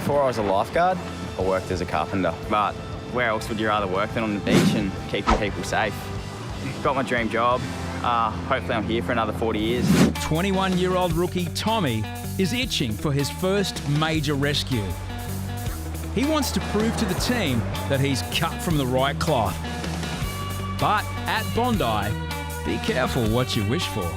Before I was a lifeguard, I worked as a carpenter. But where else would you rather work than on the beach and keeping people safe? Got my dream job. Hopefully I'm here for another 40 years. 21-year-old rookie Tommy is itching for his first major rescue. He wants to prove to the team that he's cut from the right cloth. But at Bondi, be careful what you wish for.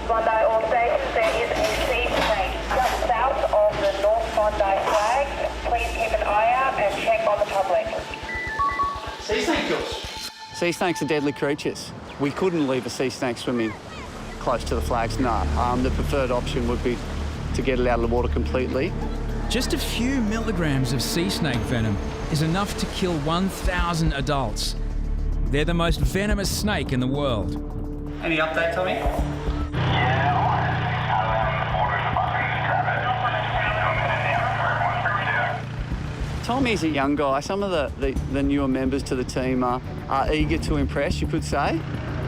Bondi all stations, there is a sea snake just south of the North Bondi flag. Please keep an eye out and check on the public. Sea snake kills. Sea snakes are deadly creatures. We couldn't leave a sea snake swimming close to the flags, no. The preferred option would be to get it out of the water completely. Just a few milligrams of sea snake venom is enough to kill 1,000 adults. They're the most venomous snake in the world. Any update, Tommy? Tommy's a young guy. Some of the newer members to the team are eager to impress, you could say.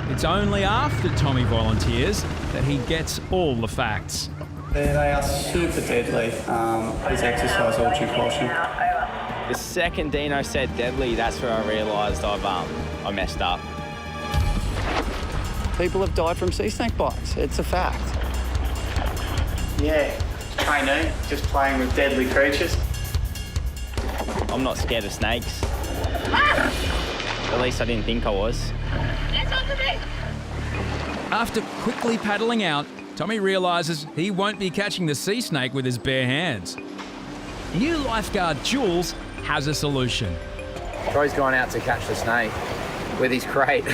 It's only after Tommy volunteers that he gets all the facts. They are super deadly. Please exercise all due caution. The second Dino said deadly, that's where I realised I messed up. People have died from sea snake bites. It's a fact. Yeah, trainee, just playing with deadly creatures. I'm not scared of snakes. At least I didn't think I was. After quickly paddling out, Tommy realises he won't be catching the sea snake with his bare hands. New lifeguard Jules has a solution. Troy's gone out to catch the snake with his crate.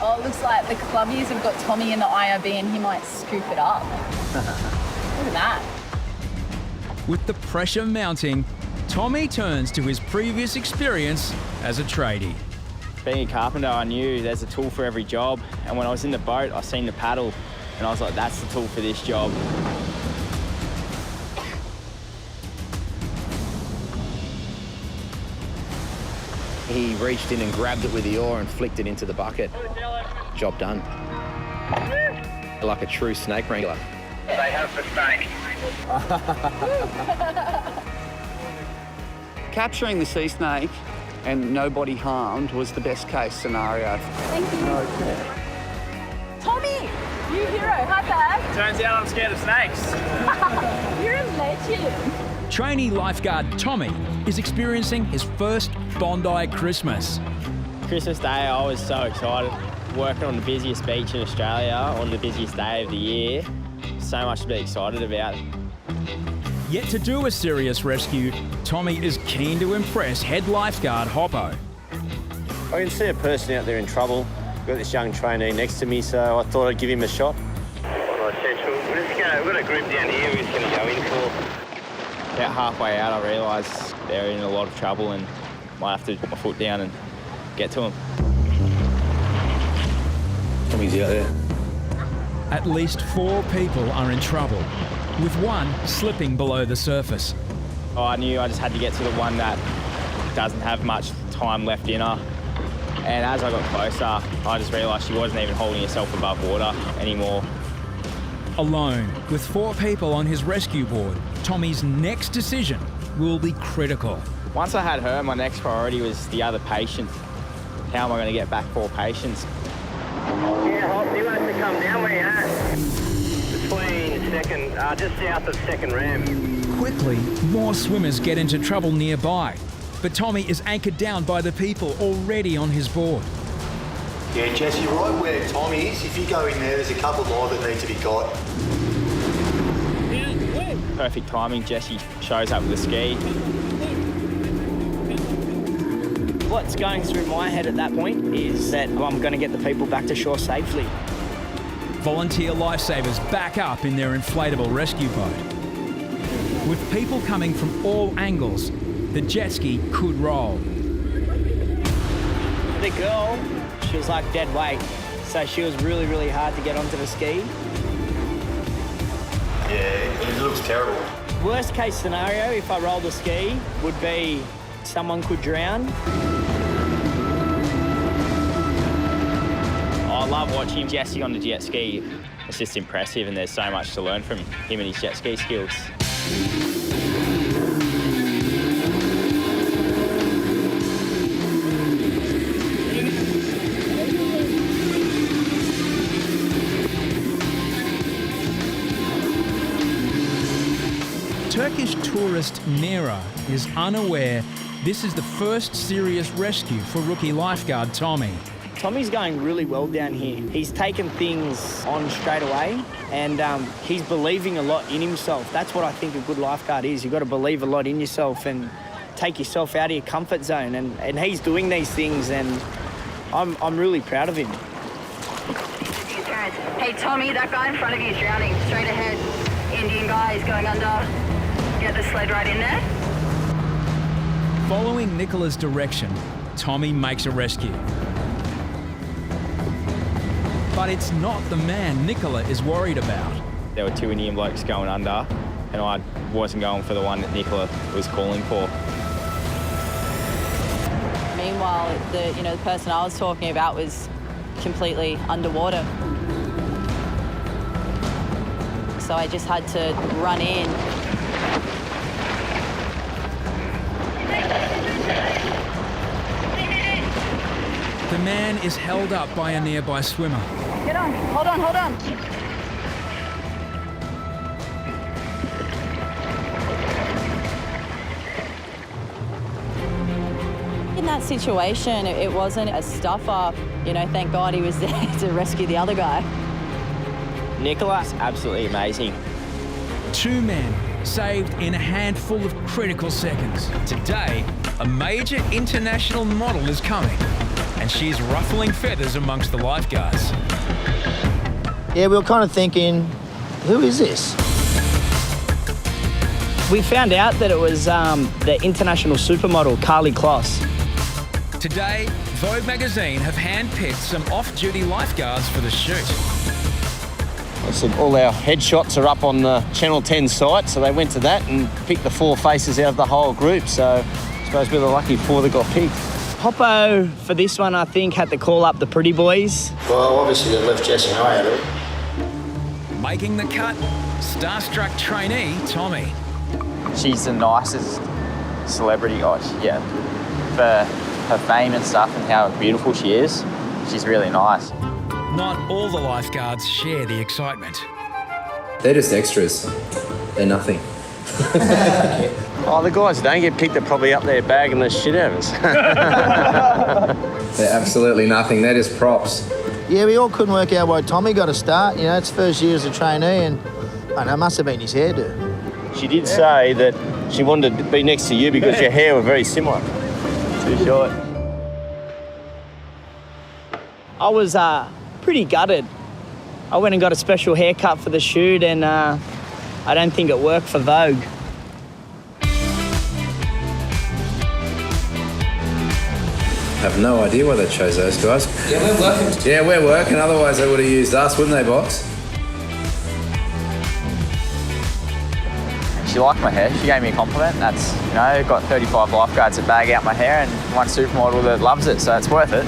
Oh, it looks like the clubbies have got Tommy in the IRB and he might scoop it up. Look at that. With the pressure mounting, Tommy turns to his previous experience as a tradie. Being a carpenter, I knew there's a tool for every job. And when I was in the boat, I seen the paddle and I was like, that's the tool for this job. He reached in and grabbed it with the oar and flicked it into the bucket. Job done. Like a true snake wrangler. They have the snake. Capturing the sea snake and nobody harmed was the best case scenario. Thank you. Okay. Tommy, you hero. Hi, Dad. Turns out I'm scared of snakes. You're a legend. Trainee lifeguard Tommy is experiencing his first Bondi Christmas. Christmas Day, I was so excited. Working on the busiest beach in Australia on the busiest day of the year. So much to be excited about. Yet to do a serious rescue, Tommy is keen to impress head lifeguard Hoppo. I can see a person out there in trouble. Got this young trainee next to me, so I thought I'd give him a shot. We've got a group down here we're just going to go in for. About halfway out, I realised they're in a lot of trouble and might have to put my foot down and get to them. Tommy's out there. At least 4 people are in trouble, with one slipping below the surface. Oh, I knew I just had to get to the one that doesn't have much time left in her. And as I got closer, I just realised she wasn't even holding herself above water anymore. Alone, with 4 people on his rescue board, Tommy's next decision will be critical. Once I had her, my next priority was the other patient. How am I going to get back 4 patients? Yeah, Hop, you want to come down where you're at? Between second, just south of second ram. Quickly, more swimmers get into trouble nearby, but Tommy is anchored down by the people already on his board. Yeah, Jesse, right where Tom is, if you go in there, there's a couple more that need to be got. Perfect timing, Jesse shows up with a ski. What's going through my head at that point is that I'm going to get the people back to shore safely. Volunteer lifesavers back up in their inflatable rescue boat. With people coming from all angles, the jet ski could roll. The girl, she was like dead weight, so she was really, really hard to get onto the ski. Yeah, it looks terrible. Worst case scenario, if I rolled a ski, would be someone could drown. I love watching Jesse on the jet ski. It's just impressive, and there's so much to learn from him and his jet ski skills. Turkish tourist Nera is unaware this is the first serious rescue for rookie lifeguard Tommy. Tommy's going really well down here. He's taken things on straight away, and he's believing a lot in himself. That's what I think a good lifeguard is. You've got to believe a lot in yourself and take yourself out of your comfort zone. And he's doing these things, and I'm really proud of him. Hey, Tommy, that guy in front of you is drowning. Straight ahead. Indian guy is going under. Get the sled right in there. Following Nicola's direction, Tommy makes a rescue. But it's not the man Nicola is worried about. There were 2 Indian blokes going under, and I wasn't going for the one that Nicola was calling for. Meanwhile, the person I was talking about was completely underwater. So I just had to run in. The man is held up by a nearby swimmer. Get on, hold on, hold on. In that situation, it wasn't a stuffer. Thank God he was there to rescue the other guy. Nicola's absolutely amazing. 2 men saved in a handful of critical seconds. Today, a major international model is coming, and she's ruffling feathers amongst the lifeguards. Yeah, we were kind of thinking, who is this? We found out that it was the international supermodel, Carly Kloss. Today, Vogue magazine have handpicked some off-duty lifeguards for the shoot. I said all our headshots are up on the Channel 10 site, so they went to that and picked the 4 faces out of the whole group. So I suppose we're the lucky 4 that got picked. Hoppo, for this one, I think, had to call up the pretty boys. Well, obviously they left Jesse and I out of it. Making the cut, starstruck trainee Tommy. She's the nicest celebrity. For her fame and stuff and how beautiful she is, she's really nice. Not all the lifeguards share the excitement. They're just extras. They're nothing. Oh, the guys who don't get picked are probably up there bagging the shit out of us. They're absolutely nothing. They're just props. Yeah, we all couldn't work out why Tommy got a start. It's first year as a trainee, and I know it must have been his hairdo. She did say that she wanted to be next to you because your hair were very similar. Too short. I was pretty gutted. I went and got a special haircut for the shoot, and I don't think it worked for Vogue. I have no idea why they chose those guys. Yeah, we're working. Yeah, we're working. Otherwise, they would have used us, wouldn't they, boss? She liked my hair. She gave me a compliment. That's, got 35 lifeguards that bag out my hair and one supermodel that loves it, so it's worth it.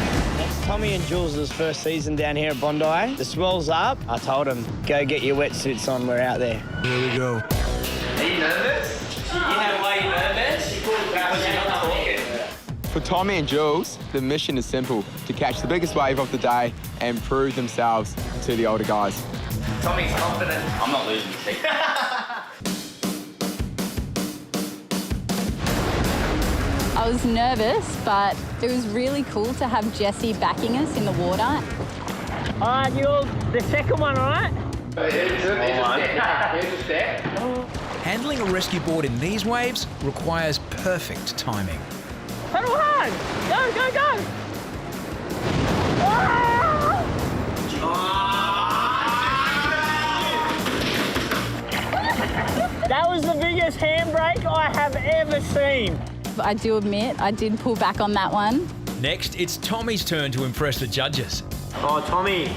It's Tommy and Jules' first season down here at Bondi. The swell's up. I told them, go get your wetsuits on. We're out there. Here we go. Are you nervous? You know why you're nervous? Because you're not talking. For Tommy and Jules, the mission is simple: to catch the biggest wave of the day and prove themselves to the older guys. Tommy's confident. I'm not losing this. I was nervous, but it was really cool to have Jesse backing us in the water. All right, Jules, the second one, all right? Handling a rescue board in these waves requires perfect timing. Pedal hard! Go, go, go! That was the biggest handbrake I have ever seen. I do admit, I did pull back on that one. Next, it's Tommy's turn to impress the judges. Oh, Tommy.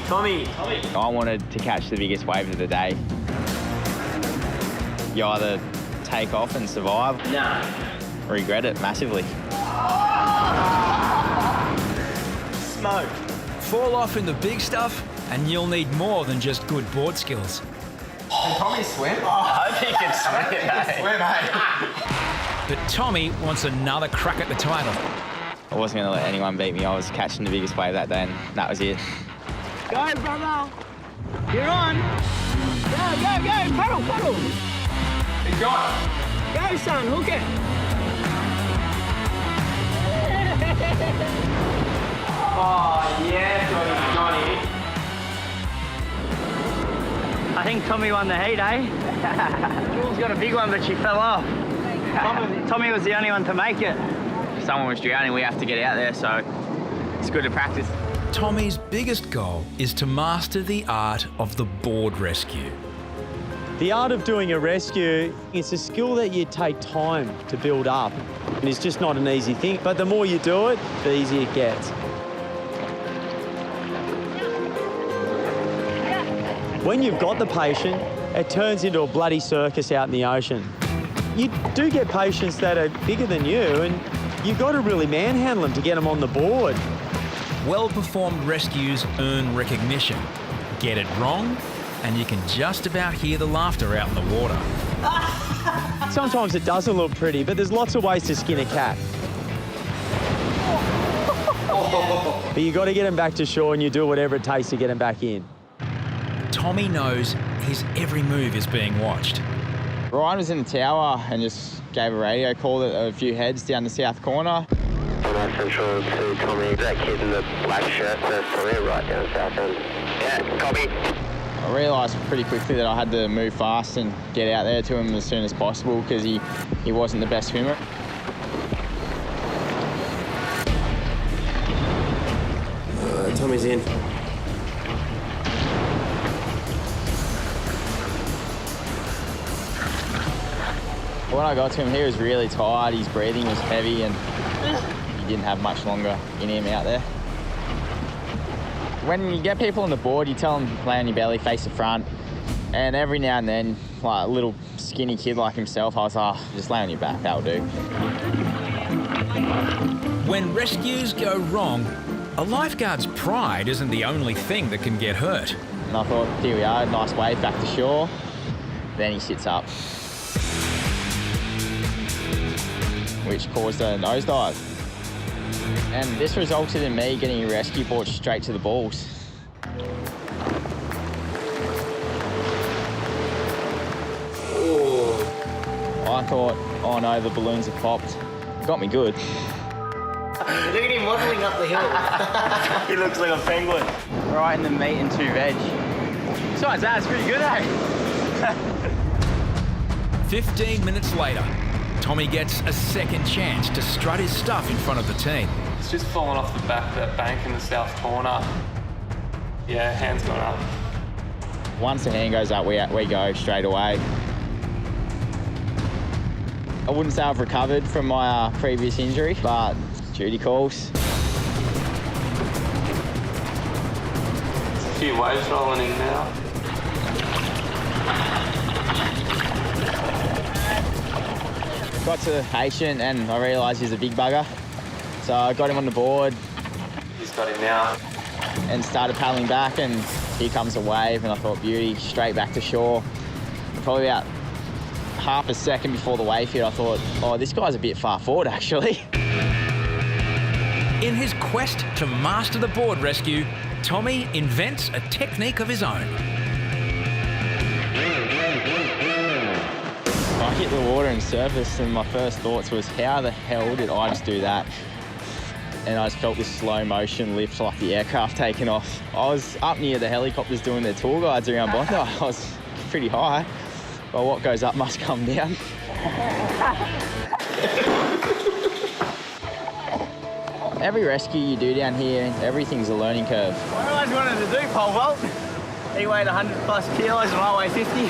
I wanted to catch the biggest wave of the day. You either take off and survive, regret it massively. Smoke. Fall off in the big stuff and you'll need more than just good board skills. Can Tommy swim? I hope he can swim, But Tommy wants another crack at the title. I wasn't going to let anyone beat me. I was catching the biggest wave that day, and that was it. Go, brother. You're on. Go. Paddle. He's gone. Go, son. Hook it. Oh, yeah, Johnny. I think Tommy won the heat, eh? Jules got a big one, but she fell off. Tommy was the only one to make it. If someone was drowning, we have to get out there, so it's good to practice. Tommy's biggest goal is to master the art of the board rescue. The art of doing a rescue, it's a skill that you take time to build up. And it's just not an easy thing, but the more you do it, the easier it gets. When you've got the patient, it turns into a bloody circus out in the ocean. You do get patients that are bigger than you, and you've got to really manhandle them to get them on the board. Well-performed rescues earn recognition. Get it wrong, and you can just about hear the laughter out in the water. Sometimes it doesn't look pretty, but there's lots of ways to skin a cat. But you've got to get them back to shore, and you do whatever it takes to get them back in. Tommy knows his every move is being watched. Ryan was in the tower and just gave a radio call at a few heads down the south corner. Central to Tommy, that kid in the black shirt, that's Tommy right down south end. Yeah, copy. I realised pretty quickly that I had to move fast and get out there to him as soon as possible because he wasn't the best swimmer. Tommy's in. When I got to him, he was really tired, his breathing was heavy and he didn't have much longer in him out there. When you get people on the board, you tell them to lay on your belly, face the front, and every now and then, like a little skinny kid like himself, I was like, just lay on your back, that'll do. When rescues go wrong, a lifeguard's pride isn't the only thing that can get hurt. And I thought, here we are, nice wave back to shore. Then he sits up, which caused a nosedive. And this resulted in me getting a rescue board straight to the balls. I thought, oh no, the balloons have popped. Got me good. Look at him waddling up the hill. He looks like a penguin. Right in the meat and 2 veg. Besides that, it's pretty good, eh? 15 minutes later, Tommy gets a second chance to strut his stuff in front of the team. It's just fallen off the back of that bank in the south corner. Yeah, hand's gone up. Once the hand goes up, we go straight away. I wouldn't say I've recovered from my previous injury, but duty calls. There's a few waves rolling in now. Got to the patient and I realised he's a big bugger. So I got him on the board. He's got him now. And started paddling back and here comes a wave and I thought, beauty, straight back to shore. Probably about half a second before the wave hit, I thought, oh, this guy's a bit far forward actually. In his quest to master the board rescue, Tommy invents a technique of his own. I hit the water and surfaced and my first thoughts was, how the hell did I just do that? And I just felt this slow motion lift like the aircraft taking off. I was up near the helicopters doing their tour guides around Bondi. I was pretty high, but what goes up must come down. Every rescue you do down here, everything's a learning curve. What I wanted to do, pole vault. He weighed 100+ kilos and I weigh 50.